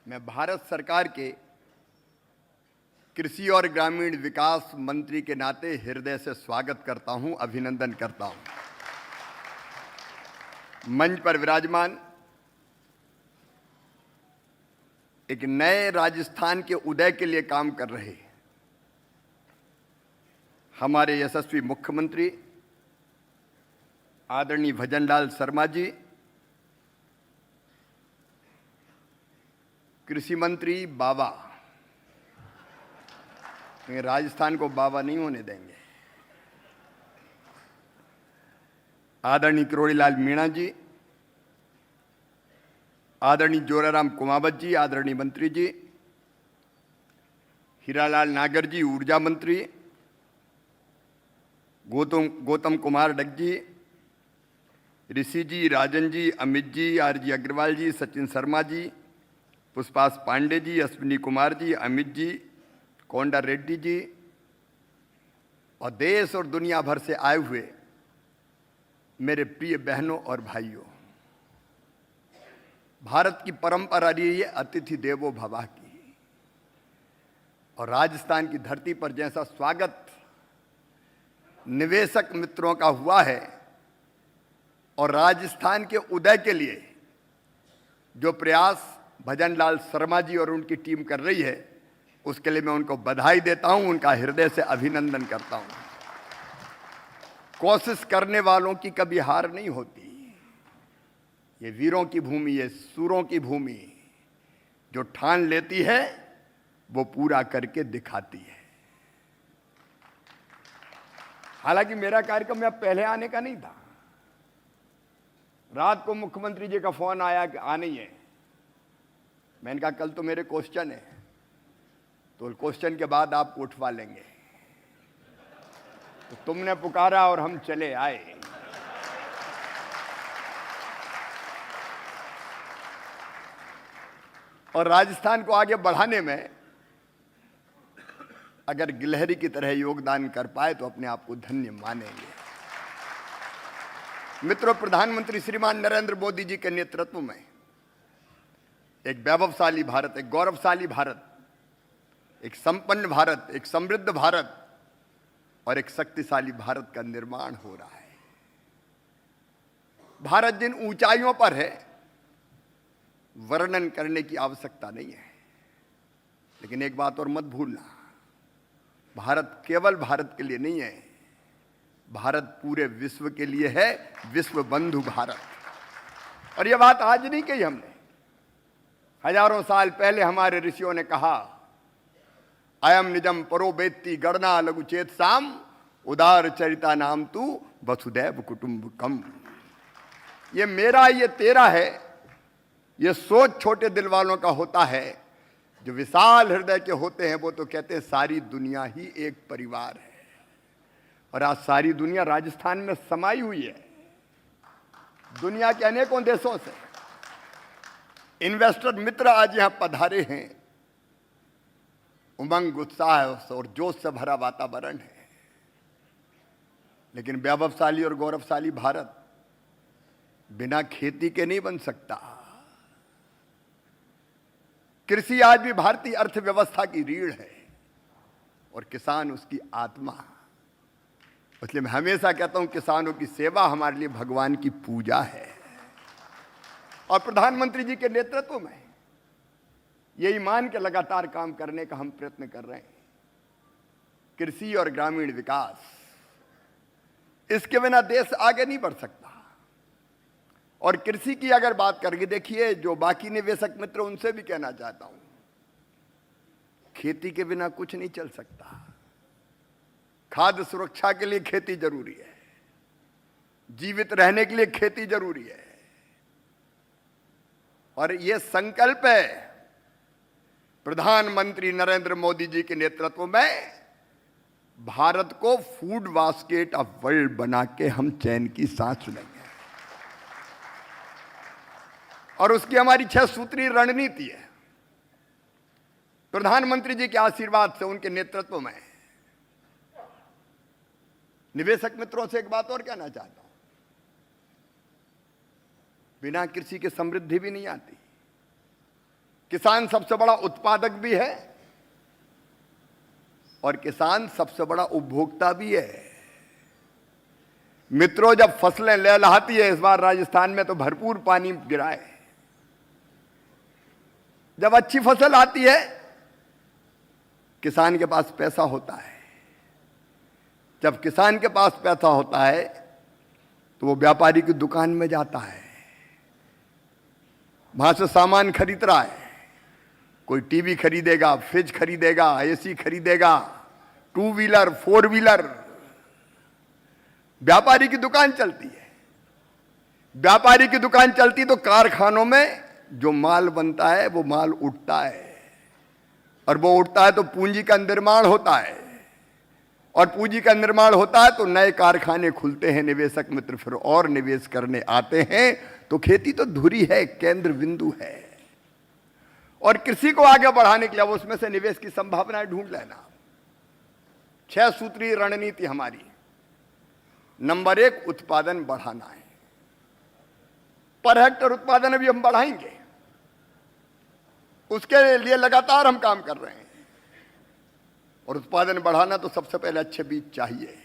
मैं भारत सरकार के कृषि और ग्रामीण विकास मंत्री के नाते हृदय से स्वागत करता हूं, अभिनंदन करता हूं। मंच पर विराजमान एक नए राजस्थान के उदय के लिए काम कर रहे हमारे यशस्वी मुख्यमंत्री आदरणीय भजनलाल शर्मा जी, कृषि मंत्री बाबा, राजस्थान को बाबा नहीं होने देंगे, आदरणीय किरोड़ीलाल मीणा जी, आदरणीय जोराराम कुमावत जी, आदरणीय मंत्री जी, हीरालाल नागर जी, ऊर्जा मंत्री, गौतम कुमार डग जी, ऋषि जी, राजन जी, अमित जी, आरजी अग्रवाल जी, सचिन शर्मा जी, पुष्पास पांडे जी, अश्विनी कुमार जी, अमित जी, कोंडा रेड्डी जी और देश और दुनिया भर से आए हुए मेरे प्रिय बहनों और भाइयों, भारत की परंपरा रही है अतिथि देवो भव की, और राजस्थान की धरती पर जैसा स्वागत निवेशक मित्रों का हुआ है और राजस्थान के उदय के लिए जो प्रयास भजनलाल शर्मा जी और उनकी टीम कर रही है, उसके लिए मैं उनको बधाई देता हूं, उनका हृदय से अभिनंदन करता हूं। कोशिश करने वालों की कभी हार नहीं होती। ये वीरों की भूमि, ये सूरों की भूमि, जो ठान लेती है वो पूरा करके दिखाती है। हालांकि मेरा कार्यक्रम यहाँ पहले आने का नहीं था। रात को मुख्यमंत्री जी का फोन आया कि आना ही है। मैंने कहा कल तो मेरे क्वेश्चन है, तो क्वेश्चन के बाद आपको उठवा लेंगे। तो तुमने पुकारा और हम चले आए। और राजस्थान को आगे बढ़ाने में अगर गिलहरी की तरह योगदान कर पाए तो अपने आप को धन्य मानेंगे। मित्रों, प्रधानमंत्री श्रीमान नरेंद्र मोदी जी के नेतृत्व में एक वैभवशाली भारत, एक गौरवशाली भारत, एक संपन्न भारत, एक समृद्ध भारत और एक शक्तिशाली भारत का निर्माण हो रहा है। भारत जिन ऊंचाइयों पर है वर्णन करने की आवश्यकता नहीं है, लेकिन एक बात और मत भूलना, भारत केवल भारत के लिए नहीं है, भारत पूरे विश्व के लिए है, विश्व बंधु भारत। और यह बात आज नहीं कही हमने, हजारों साल पहले हमारे ऋषियों ने कहा, अयम निजम परो वेत्ति गणना लघुचेत साम उदार चरिता नाम तू वसुदैव कुटुंबकम। ये मेरा, ये तेरा है। ये सोच छोटे दिल वालों का होता है। जो विशाल हृदय के होते हैं वो तो कहते हैं सारी दुनिया ही एक परिवार है। और आज सारी दुनिया राजस्थान में समाई हुई है। दुनिया के अनेकों देशों से इन्वेस्टर मित्र आज यहां पधारे हैं। उमंग, उत्साह और जोश से भरा वातावरण है। लेकिन वैभवशाली और गौरवशाली भारत बिना खेती के नहीं बन सकता। कृषि आज भी भारतीय अर्थव्यवस्था की रीढ़ है और किसान उसकी आत्मा। इसलिए मैं हमेशा कहता हूं, किसानों की सेवा हमारे लिए भगवान की पूजा है। और प्रधानमंत्री जी के नेतृत्व में यही मान के लगातार काम करने का हम प्रयत्न कर रहे हैं। कृषि और ग्रामीण विकास, इसके बिना देश आगे नहीं बढ़ सकता। और कृषि की अगर बात करके देखिए, जो बाकी निवेशक मित्र उनसे भी कहना चाहता हूं, खेती के बिना कुछ नहीं चल सकता। खाद्य सुरक्षा के लिए खेती जरूरी है, जीवित रहने के लिए खेती जरूरी है। और यह संकल्प है प्रधानमंत्री नरेंद्र मोदी जी के नेतृत्व में, भारत को फूड बास्केट ऑफ वर्ल्ड बना के हम चैन की सांस लेंगे। और उसकी हमारी 6 सूत्री रणनीति है। प्रधानमंत्री जी के आशीर्वाद से, उनके नेतृत्व में निवेशक मित्रों से एक बात और कहना चाहता हूं, बिना कृषि के समृद्धि भी नहीं आती। किसान सबसे बड़ा उत्पादक भी है और किसान सबसे बड़ा उपभोक्ता भी है। मित्रों, जब फसलें लहलहाती है, इस बार राजस्थान में तो भरपूर पानी गिरा है, जब अच्छी फसल आती है किसान के पास पैसा होता है। जब किसान के पास पैसा होता है तो वो व्यापारी की दुकान में जाता है, वहां से सामान खरीद रहा है, कोई टीवी खरीदेगा, फ्रिज खरीदेगा, एसी खरीदेगा, टू व्हीलर, फोर व्हीलर, व्यापारी की दुकान चलती है। व्यापारी की दुकान चलती तो कारखानों में जो माल बनता है वो माल उठता है, और वो उठता है तो पूंजी का निर्माण होता है, और पूंजी का निर्माण होता है तो नए कारखाने खुलते हैं, निवेशक मित्र फिर और निवेश करने आते हैं। तो खेती तो धुरी है, केंद्र बिंदु है, और कृषि को आगे बढ़ाने के लिए उसमें से निवेश की संभावनाएं ढूंढ लेना। 6 सूत्रीय रणनीति हमारी। नंबर 1, उत्पादन बढ़ाना है। पर हेक्टर उत्पादन अभी हम बढ़ाएंगे, उसके लिए लगातार हम काम कर रहे हैं। और उत्पादन बढ़ाना तो सबसे पहले अच्छे बीज चाहिए।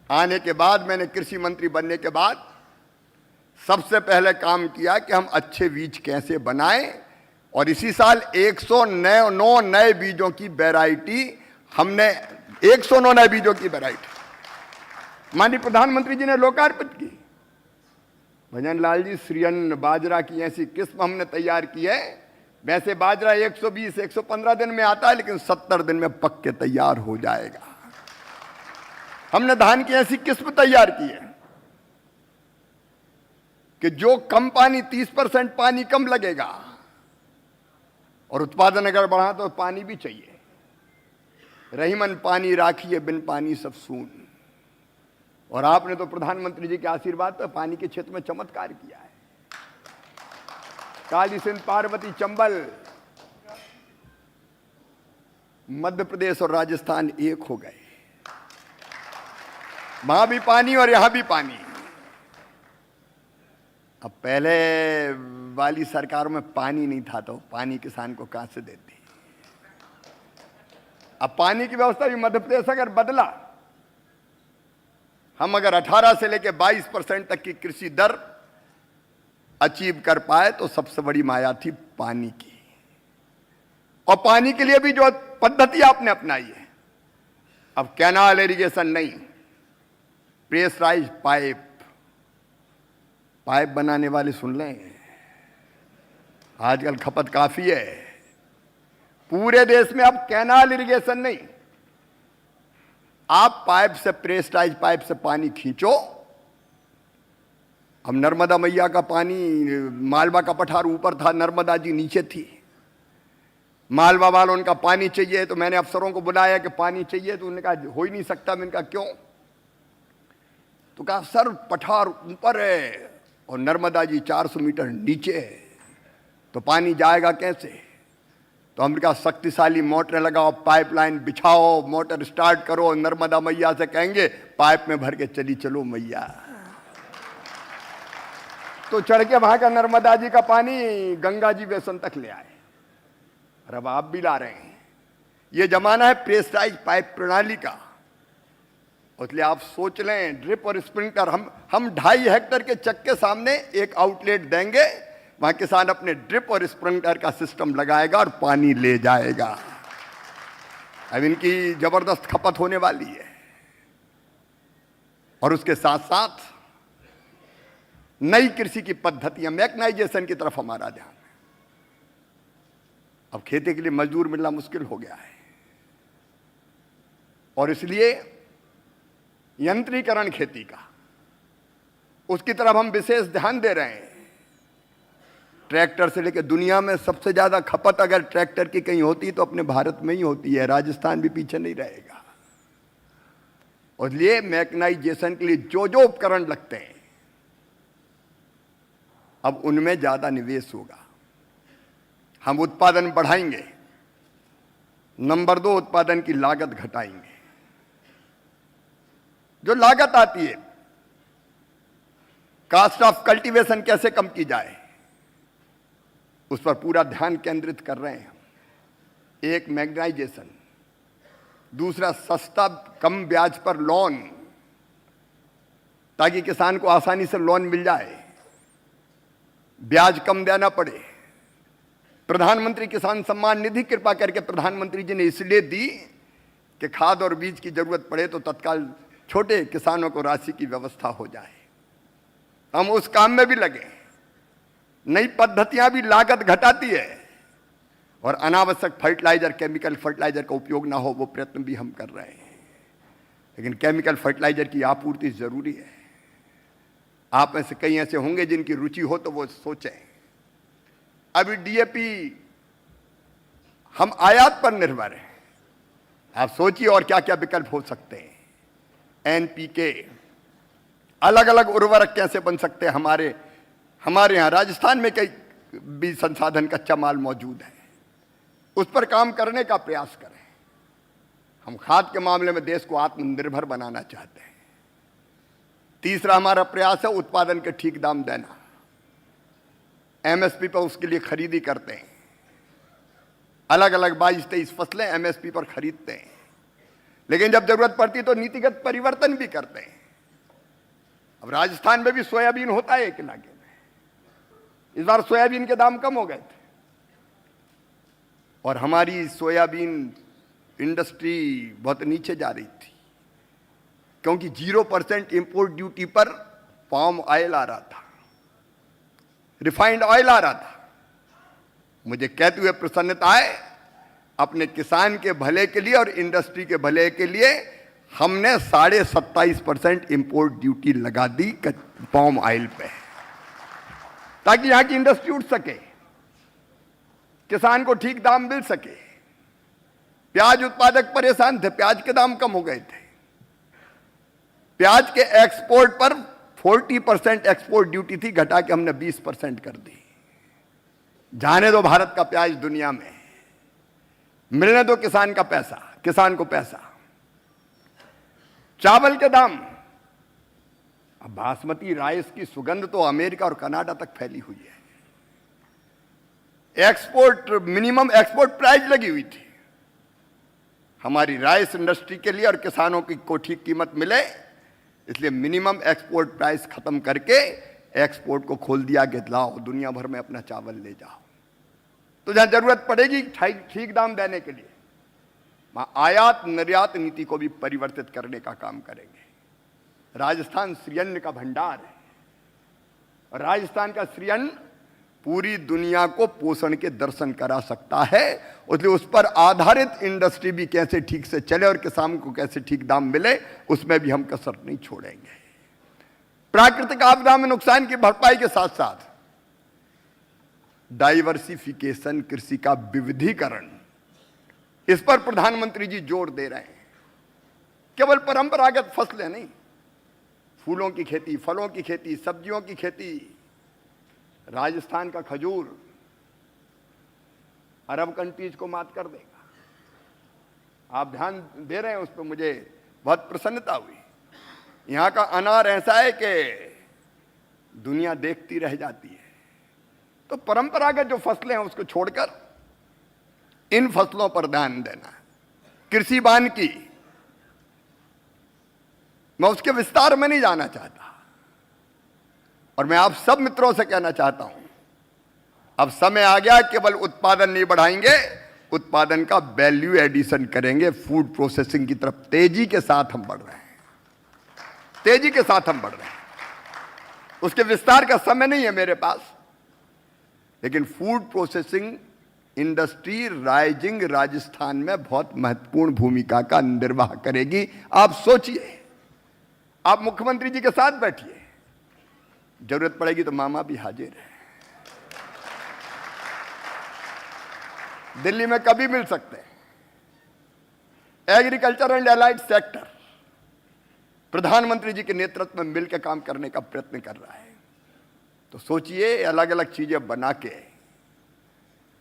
आने के बाद, मैंने कृषि मंत्री बनने के बाद सबसे पहले काम किया कि हम अच्छे बीज कैसे बनाएं, और इसी साल 109 नए बीजों की वैरायटी हमने 109 नए बीजों की वैरायटी माननीय प्रधानमंत्री जी ने लोकार्पित की। भजन लाल जी, श्रीअन्न बाजरा की ऐसी किस्म हमने तैयार की है। वैसे बाजरा 120-115 दिन में आता है, लेकिन 70 दिन में पक के तैयार हो जाएगा। हमने धान की ऐसी किस्म तैयार की है कि जो कम पानी, 30% पानी कम लगेगा, और उत्पादन अगर बढ़ा तो पानी भी चाहिए। रहीमन पानी राखिए, बिन पानी सब सून। और आपने तो प्रधानमंत्री जी के आशीर्वाद पर पानी के क्षेत्र में चमत्कार किया है। काली सिंध, पार्वती, चंबल, मध्य प्रदेश और राजस्थान एक हो गए। वहां भी पानी और यहां भी पानी। अब पहले वाली सरकारों में पानी नहीं था तो पानी किसान को कहां से देते। अब पानी की व्यवस्था भी मध्य प्रदेश अगर बदला, हम अगर 18 से लेकर 22% तक की कृषि दर अचीव कर पाए तो सबसे बड़ी माया थी पानी की। और पानी के लिए भी जो पद्धति आपने अपनाई है, अब कैनाल इरिगेशन नहीं, प्रेशराइज पाइप बनाने वाले सुन लें, आजकल खपत काफी है। पूरे देश में अब कैनाल इरिगेशन नहीं, आप पाइप से, प्रेशराइज पाइप से पानी खींचो। अब नर्मदा मैया का पानी, मालवा का पठार ऊपर था, नर्मदा जी नीचे थी। मालवा वालों, उनका पानी चाहिए, तो मैंने अफसरों को बुलाया कि पानी चाहिए, तो उन्होंने कहा हो ही नहीं सकता। मैंने कहा क्यों? तो कहा सर पठार ऊपर है और नर्मदा जी 400 मीटर नीचे है, तो पानी जाएगा कैसे? तो हमने कहा शक्तिशाली मोटर लगाओ, पाइपलाइन बिछाओ, मोटर स्टार्ट करो, नर्मदा मैया से कहेंगे पाइप में भर के चली चलो मैया। तो चढ़ के वहां का नर्मदा जी का पानी गंगा जी बेसन तक ले आए, और अब आप भी ला रहे हैं। ये जमाना है प्रेशराइज पाइप प्रणाली का। इसलिए आप सोच लें, ड्रिप और स्प्रिंकलर, हम 2.5 हेक्टेयर के चक के सामने एक आउटलेट देंगे, वहां किसान अपने ड्रिप और स्प्रिंकलर का सिस्टम लगाएगा और पानी ले जाएगा। अब इनकी जबरदस्त खपत होने वाली है। और उसके साथ साथ नई कृषि की पद्धतियां, मैकेनाइजेशन की तरफ हमारा ध्यान है। अब खेती के लिए मजदूर मिलना मुश्किल हो गया है, और इसलिए यंत्रीकरण खेती का, उसकी तरफ हम विशेष ध्यान दे रहे हैं। ट्रैक्टर से लेकर दुनिया में सबसे ज्यादा खपत अगर ट्रैक्टर की कहीं होती तो अपने भारत में ही होती है। राजस्थान भी पीछे नहीं रहेगा। और इसलिए मैकेनाइजेशन के लिए जो जो उपकरण लगते हैं, अब उनमें ज्यादा निवेश होगा। हम उत्पादन बढ़ाएंगे। नंबर 2, उत्पादन की लागत घटाएंगे। जो लागत आती है, कास्ट ऑफ कल्टीवेशन कैसे कम की जाए, उस पर पूरा ध्यान केंद्रित कर रहे हैं। एक मैग्नाइजेशन, दूसरा सस्ता कम ब्याज पर लोन, ताकि किसान को आसानी से लोन मिल जाए, ब्याज कम देना पड़े। प्रधानमंत्री किसान सम्मान निधि कृपा करके प्रधानमंत्री जी ने इसलिए दी कि खाद और बीज की जरूरत पड़े तो तत्काल छोटे किसानों को राशि की व्यवस्था हो जाए। हम उस काम में भी लगे। नई पद्धतियां भी लागत घटाती है और अनावश्यक फर्टिलाइजर, केमिकल फर्टिलाइजर का उपयोग ना हो, वो प्रयत्न भी हम कर रहे हैं। लेकिन केमिकल फर्टिलाइजर की आपूर्ति जरूरी है। आप में से कई ऐसे होंगे जिनकी रुचि हो तो वो सोचें। अभी डीएपी हम आयात पर निर्भर हैं। आप सोचिए और क्या क्या विकल्प हो सकते हैं। एनपीके, अलग अलग उर्वरक कैसे बन सकते हैं। हमारे यहाँ राजस्थान में कई बीज संसाधन, कच्चा माल मौजूद है, उस पर काम करने का प्रयास करें। हम खाद के मामले में देश को आत्मनिर्भर बनाना चाहते हैं। तीसरा हमारा प्रयास है उत्पादन के ठीक दाम देना। एमएसपी पर उसके लिए खरीदी करते हैं। अलग अलग 22-23 फसलें एमएसपी पर खरीदते हैं, लेकिन जब जरूरत पड़ती तो नीतिगत परिवर्तन भी करते हैं। अब राजस्थान में भी सोयाबीन होता है एक इलाके में। इस बार सोयाबीन के दाम कम हो गए थे और हमारी सोयाबीन इंडस्ट्री बहुत नीचे जा रही थी, क्योंकि 0% इंपोर्ट ड्यूटी पर पाम ऑयल आ रहा था, रिफाइंड ऑयल आ रहा था। मुझे कहते हुए प्रसन्नता है, अपने किसान के भले के लिए और इंडस्ट्री के भले के लिए हमने 27.5% इंपोर्ट ड्यूटी लगा दी पाम ऑयल पे, ताकि यहां की इंडस्ट्री उठ सके, किसान को ठीक दाम मिल सके। प्याज उत्पादक परेशान थे, प्याज के दाम कम हो गए थे। प्याज के एक्सपोर्ट पर 40% एक्सपोर्ट ड्यूटी थी, घटा के हमने 20% कर दी। जाने दो भारत का प्याज दुनिया में, मिलने दो किसान का पैसा, किसान को पैसा। चावल के दाम, अब बासमती राइस की सुगंध तो अमेरिका और कनाडा तक फैली हुई है। एक्सपोर्ट, मिनिमम एक्सपोर्ट प्राइस लगी हुई थी हमारी राइस इंडस्ट्री के लिए और किसानों को ठीक कीमत मिले, इसलिए मिनिमम एक्सपोर्ट प्राइस खत्म करके एक्सपोर्ट को खोल दिया कि लाओ दुनिया भर में अपना चावल ले जाओ। तो जहां जरूरत पड़ेगी ठीक दाम देने के लिए, वहां आयात निर्यात नीति को भी परिवर्तित करने का काम करेंगे। राजस्थान श्रीअन्न का भंडार है और राजस्थान का श्रीअन्न पूरी दुनिया को पोषण के दर्शन करा सकता है। इसलिए उस पर आधारित इंडस्ट्री भी कैसे ठीक से चले और किसान को कैसे ठीक दाम मिले, उसमें भी हम कसर नहीं छोड़ेंगे। प्राकृतिक आपदा में नुकसान की भरपाई के साथ साथ डाइवर्सिफिकेशन, कृषि का विविधीकरण, इस पर प्रधानमंत्री जी जोर दे रहे हैं। केवल परंपरागत फसलें नहीं, फूलों की खेती, फलों की खेती, सब्जियों की खेती। राजस्थान का खजूर अरब कंट्रीज को मात कर देगा। आप ध्यान दे रहे हैं उस पर, मुझे बहुत प्रसन्नता हुई। यहां का अनार ऐसा है कि दुनिया देखती रह जाती है। तो परंपरागत जो फसलें हैं उसको छोड़कर इन फसलों पर ध्यान देना। कृषि वानिकी, मैं उसके विस्तार में नहीं जाना चाहता और मैं आप सब मित्रों से कहना चाहता हूं, अब समय आ गया, केवल उत्पादन नहीं बढ़ाएंगे, उत्पादन का वैल्यू एडिशन करेंगे। फूड प्रोसेसिंग की तरफ तेजी के साथ हम बढ़ रहे हैं, तेजी के साथ हम बढ़ रहे हैं। उसके विस्तार का समय नहीं है मेरे पास, लेकिन food processing industry rising Rajasthan में बहुत महत्वपूर्ण भूमिका का निर्वाह करेगी। आप सोचिए, आप मुख्यमंत्री जी के साथ बैठिए, जरूरत पड़ेगी तो मामा भी हाजिर है। दिल्ली में कभी मिल सकते हैं। एग्रीकल्चर एंड एलाइड सेक्टर प्रधानमंत्री जी के नेतृत्व में मिलकर काम करने का प्रयत्न कर रहा है। तो सोचिए, अलग अलग चीजें बना के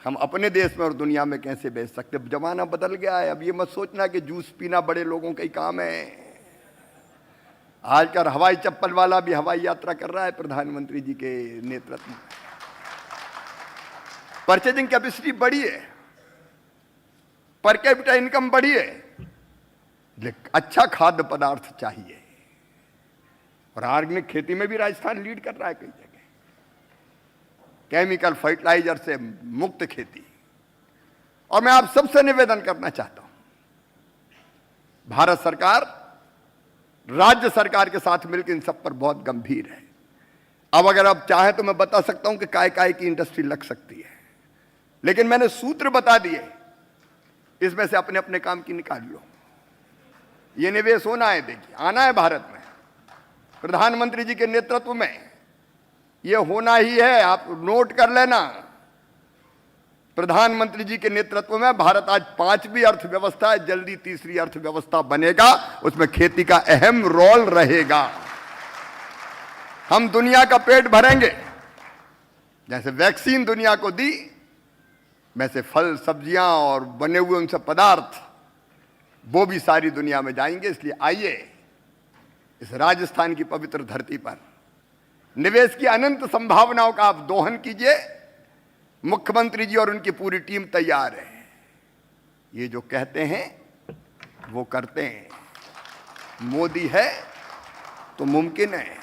हम अपने देश में और दुनिया में कैसे बेच सकते। जमाना बदल गया है। अब ये मत सोचना कि जूस पीना बड़े लोगों का ही काम है। आजकल हवाई चप्पल वाला भी हवाई यात्रा कर रहा है प्रधानमंत्री जी के नेतृत्व में। परचेजिंग कैपेसिटी बढ़ी है, पर कैपिटा इनकम बढ़ी है, लेकिन अच्छा खाद्य पदार्थ चाहिए। और ऑर्गेनिक खेती में भी राजस्थान लीड कर रहा है कई जगह, केमिकल फर्टिलाइजर से मुक्त खेती। और मैं आप सबसे निवेदन करना चाहता हूं, भारत सरकार राज्य सरकार के साथ मिलकर इन सब पर बहुत गंभीर है। अब अगर आप चाहें तो मैं बता सकता हूं कि काय काय की इंडस्ट्री लग सकती है, लेकिन मैंने सूत्र बता दिए, इसमें से अपने अपने काम की निकाल लो। ये निवेश होना है, देखिए आना है भारत में, प्रधानमंत्री जी के नेतृत्व में ये होना ही है। आप नोट कर लेना, प्रधानमंत्री जी के नेतृत्व में भारत आज 5वीं अर्थव्यवस्था है, जल्दी 3री अर्थव्यवस्था बनेगा, उसमें खेती का अहम रोल रहेगा। हम दुनिया का पेट भरेंगे, जैसे वैक्सीन दुनिया को दी, वैसे फल सब्जियां और बने हुए उनसे पदार्थ वो भी सारी दुनिया में जाएंगे। इसलिए आइए इस राजस्थान की पवित्र धरती पर निवेश की अनंत संभावनाओं का आप दोहन कीजिए। मुख्यमंत्री जी और उनकी पूरी टीम तैयार है। ये जो कहते हैं वो करते हैं। मोदी है तो मुमकिन है।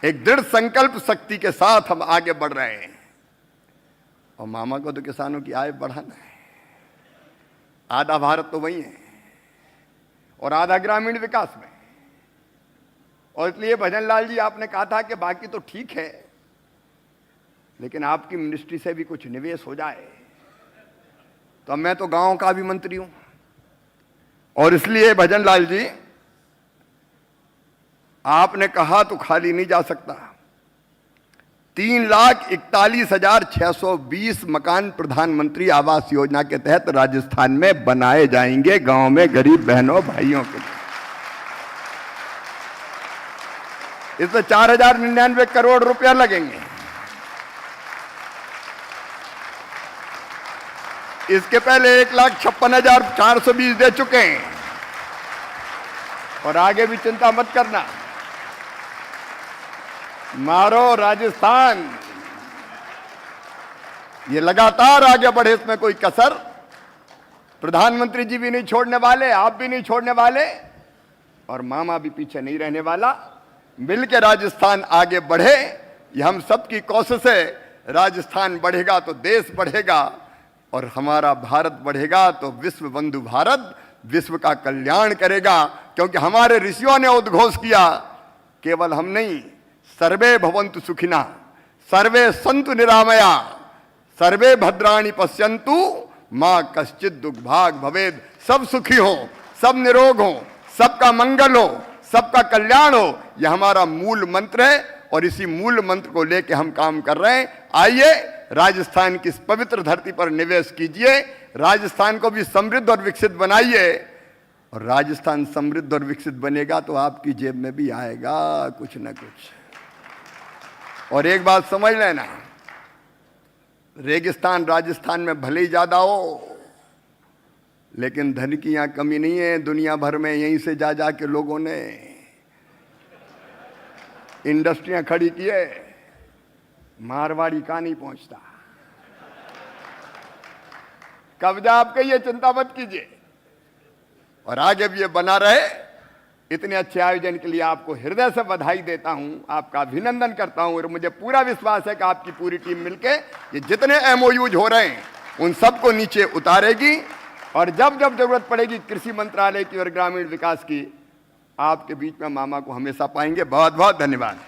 एक दृढ़ संकल्प शक्ति के साथ हम आगे बढ़ रहे हैं। और मामा को तो किसानों की आय बढ़ाना है। आधा भारत तो वही है और आधा ग्रामीण विकास में। और इसलिए भजन लाल जी, आपने कहा था कि बाकी तो ठीक है, लेकिन आपकी मिनिस्ट्री से भी कुछ निवेश हो जाए। तो मैं तो गांव का भी मंत्री हूं, और इसलिए भजन लाल जी, आपने कहा तो खाली नहीं जा सकता। 3,41,620 मकान प्रधानमंत्री आवास योजना के तहत राजस्थान में बनाए जाएंगे, गांव में गरीब बहनों भाइयों के लिए। इसमें 4,099 करोड़ रुपया लगेंगे। इसके पहले 1,56,420 दे चुके हैं। और आगे भी चिंता मत करना, मारो राजस्थान, ये लगातार आगे बढ़े, इसमें कोई कसर प्रधानमंत्री जी भी नहीं छोड़ने वाले, आप भी नहीं छोड़ने वाले, और मामा भी पीछे नहीं रहने वाला। मिलकर राजस्थान आगे बढ़े, ये हम सबकी कोशिश है। राजस्थान बढ़ेगा तो देश बढ़ेगा, और हमारा भारत बढ़ेगा तो विश्व बंधु भारत विश्व का कल्याण करेगा। क्योंकि हमारे ऋषियों ने उद्घोष किया, केवल हम नहीं, सर्वे भवन्तु सुखिना, सर्वे सन्तु निरामया, सर्वे भद्राणि पश्यन्तु, मां कश्चित् दुर्भाग् भवेत्। सब सुखी हो, सब निरोग हो, सबका मंगल हो, सबका कल्याण हो, यह हमारा मूल मंत्र है। और इसी मूल मंत्र को लेकर हम काम कर रहे हैं। आइए राजस्थान की इस पवित्र धरती पर निवेश कीजिए, राजस्थान को भी समृद्ध और विकसित बनाइए। और राजस्थान समृद्ध और विकसित बनेगा तो आपकी जेब में भी आएगा कुछ न कुछ। और एक बात समझ लेना, रेगिस्तान राजस्थान में भले ही ज्यादा हो, लेकिन धन की यहां कमी नहीं है। दुनिया भर में यहीं से जा जा के लोगों ने इंडस्ट्रियां खड़ी की है। मारवाड़ी का नहीं पहुंचता। कब्जा आपका, ये चिंता मत कीजिए, और आगे भी ये बना रहे। इतने अच्छे आयोजन के लिए आपको हृदय से बधाई देता हूं, आपका अभिनंदन करता हूं। और मुझे पूरा विश्वास है कि आपकी पूरी टीम मिलके ये जितने MOUs हो रहे हैं उन सबको नीचे उतारेगी। और जब जब जरूरत पड़ेगी कृषि मंत्रालय की और ग्रामीण विकास की, आपके बीच में मामा को हमेशा पाएंगे। बहुत बहुत धन्यवाद।